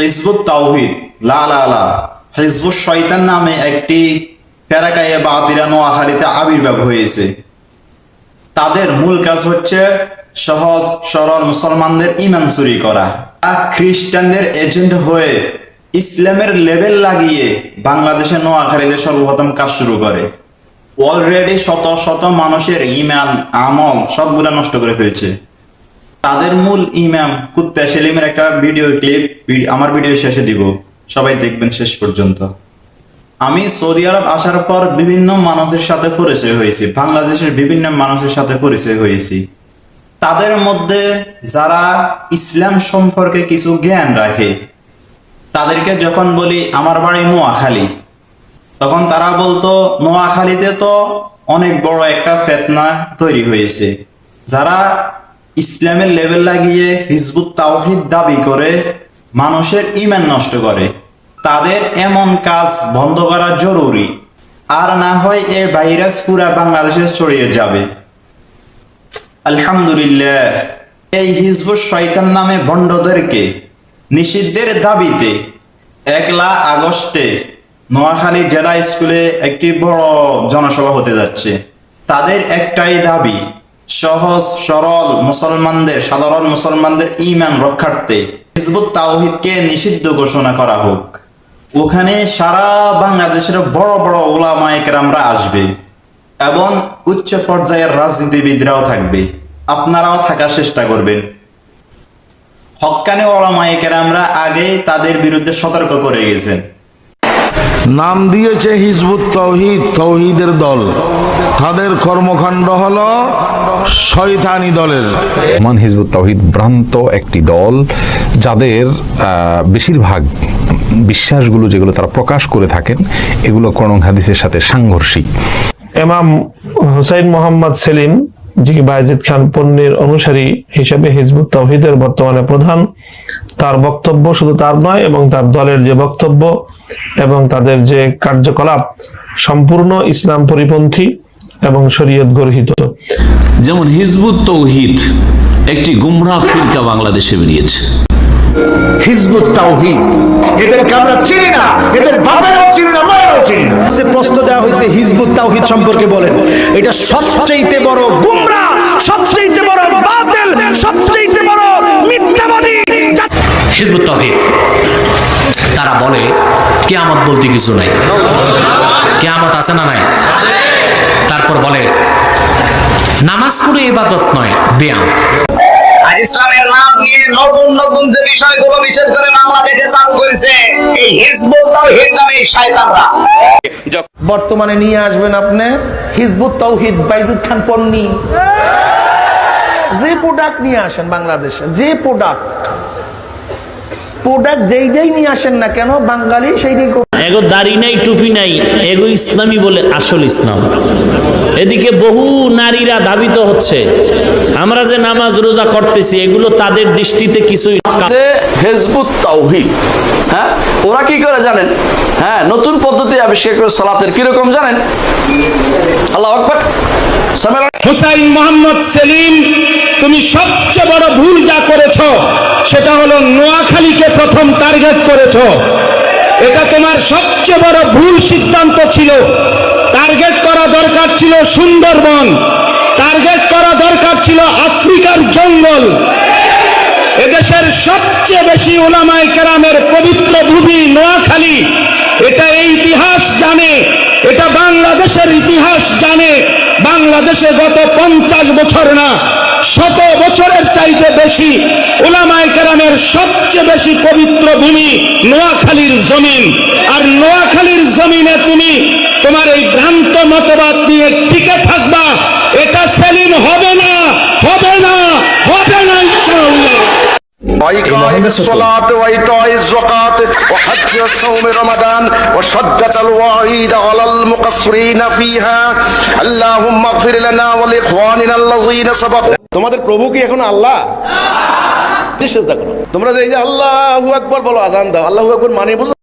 Hizb ut তাওহীদ লা লা লা হিজবুশ শয়তান নামে একটি ফেরাকায়ে বাতিলা নোয়াখালীতে আবির্ভাব হয়েছে। তাদের মূল কাজ হচ্ছে সহজ সরল মুসলমানদের ঈমান চুরি করা। খ্রিস্টানদের এজেন্ট হয়ে ইসলামের লেবেল লাগিয়ে বাংলাদেশের নোয়াখালীতে সর্বপ্রথম কাজ শুরু করে। অলরেডি শত শত মানুষের ঈমান আমল সবগুলো নষ্ট করে ফেলছে। তাদের মূল ইমাম কুত্তা সেলিমের একটা ভিডিও ক্লিপ আমার ভিডিও শেষে দিব, সবাই দেখবেন শেষ পর্যন্ত। আমি সৌদি আরব আসার পর বিভিন্ন মানুষের সাথে পরিচয় হয়েছি, বাংলাদেশের বিভিন্ন মানুষের সাথে পরিচয় হয়েছি। তাদের মধ্যে যারা ইসলাম সম্পর্কে কিছু জ্ঞান রাখে, তাদেরকে যখন বলি আমার বাড়ি নোয়াখালী, তখন তারা বলতো নোয়াখালীতে তো অনেক বড় একটা ফিতনা তৈরি হয়েছে। যারা ইসলামের লেবেল লাগিয়ে হিজবুত তাওহীদ দাবি করে মানুষের ঈমান নষ্ট করে, তাদের এমন কাজ বন্ধ করা জরুরি, আর না হয় এই ভাইরাস পুরা বাংলাদেশে ছড়িয়ে যাবে। আলহামদুলিল্লাহ, এই হিজবুশ শয়তান নামে ভণ্ডদেরকে নিষিদ্ধের দাবিতে 1 আগস্টে নোয়াখালী জেলা স্কুলে একটি বড় জনসভা হতে যাচ্ছে। তাদের একটাই দাবি, সহজ সরল মুসলমানদের, সাধারণ মুসলমানদের ঈমান রক্ষার্থে হিজবুত তাওহীদকে নিষিদ্ধ ঘোষণা করা হোক। ওখানে সারা বাংলাদেশের বড় বড় উলামায়ে কেরামরা আসবে এবং উচ্চ পর্যায়ের রাজনীতিবিদরাও থাকবে। আপনারাও থাকার চেষ্টা করবেন। হক্কানি উলামায়ে কেরামরা আগেই তাদের বিরুদ্ধে সতর্ক করে গেছেন। নাম দিয়েছে হিজবুত তাওহীদ, তাওহীদের দল। তাদের কর্মকাণ্ড হলো শয়তানি দলের। হিজবুত তাওহীদ ভ্রান্ত একটি দল, যাদের বেশিরভাগ বিশ্বাসগুলো যেগুলো তারা প্রকাশ করে থাকেন এগুলো কোরআন হাদিসের সাথে সাংঘর্ষিক। ইমাম হুসাইন মোহাম্মদ সেলিম, যিনি বায়েজিদ খান পন্নীর অনুসারী হিসেবে হিজবুত তাওহীদের বর্তমানে প্রধান, তার বক্তব্য শুধু তার নয় এবং তার দলের যে বক্তব্য এবং তাদের যে কার্যকলাপ সম্পূর্ণ ইসলাম পরিপন্থী এবং শরীয়ত গর্হিত। যেমন হিজবুত তাওহীদ একটি গুমরাহ ফিরকা বাংলাদেশে বেরিয়েছে। হিজবুত তাওহীদ এদেরকে আমরা চিনি না, এদের বাবাও চিনি না, মায়েরও চিনি না। সে প্রশ্ন দেওয়া হয়েছে হিজবুত তাওহীদ সম্পর্কে বলেন। এটা সবচেয়ে বড় গুমরাহ, সবচেয়ে বড় বাতিল, সবচেয়ে বড় মিথ্যাবাদী হিজবুত তাওহীদ। তারা বলে কিয়ামত বলতে কিছু নাই, কিয়ামত আছে না নাই। তারপর বলে নামাজ কোনো ইবাদত নয়, ব্যায়াম। আর ইসলামের নাম নিয়ে নতুন নতুন যে বিষয়গুলো বিশেষ করে বাংলাদেশে চালু করেছে এই হিজবুত তাওহীদ নামে শয়তানরা। বর্তমানে নিয়ে আসবেন আপনি হিজবুত তাওহীদ বায়েজিদ খান পন্নী। যে প্রোডাক্ট নিয়ে আসেন বাংলাদেশে, যে প্রোডাক্ট যেই নিয়ে আসেন না কেন, বাঙালি সেইটাই। এগো দাড়ি নাই, টুপি নাই, এগো ইসলামী বলে আসল ইসলাম। এদিকে বহু নারীরা ধাবিত হচ্ছে। আমরা যে নামাজ রোজা করতেছি এগুলো তাদের দৃষ্টিতে কিছুই। হিজবুত তাওহীদ, হ্যাঁ, ওরা কি করে জানেন? হ্যাঁ, নতুন পদ্ধতি আবিষ্কার করে সালাতের কিরকম জানেন? আল্লাহু আকবার। হুসাইন মোহাম্মদ সেলিম, তুমি সবচেয়ে বড় ভুল যা করেছো সেটা হলো নোয়াখালীকে প্রথম টার্গেট করেছো। এটা তোমার সবচেয়ে বড় ভুল সিদ্ধান্ত ছিল। টার্গেট করা দরকার ছিল সুন্দরবন, টার্গেট করা দরকার ছিল আফ্রিকার জঙ্গল। এদেশের সবচেয়ে বেশি উলামায়ে কেরামের পবিত্র ভূমি নোয়াখালী। এটা এই ইতিহাস জানে, এটা বাংলাদেশের ইতিহাস জানে। বাংলাদেশে গত 50 বছর না 100 বছরের চাইতে বেশি উলামায়ে কেরামের সবচেয়ে বেশি পবিত্র ভূমি নোয়াখালীর জমিন। আর নোয়াখালীর জমিনে তুমি তোমার এই ভ্রান্ত মতবাদ নিয়ে টিকে থাকবা, এটা সেলিম হবে না, হবে না, হবে না ইনশাআল্লাহ। وإقام الصلاة وإيتاء الزكاة وحج صوم رمضان وشدة الوعيد على المقصرين فيها اللهم اغفر لنا ولإخواننا الذين سبقوا। তোমাদের প্রভু কি এখন আল্লাহ? সিজদা করো। তোমরা যে এই যে আল্লাহু আকবার বলো, আযান দাও, আল্লাহু আকবার মানে বুঝো?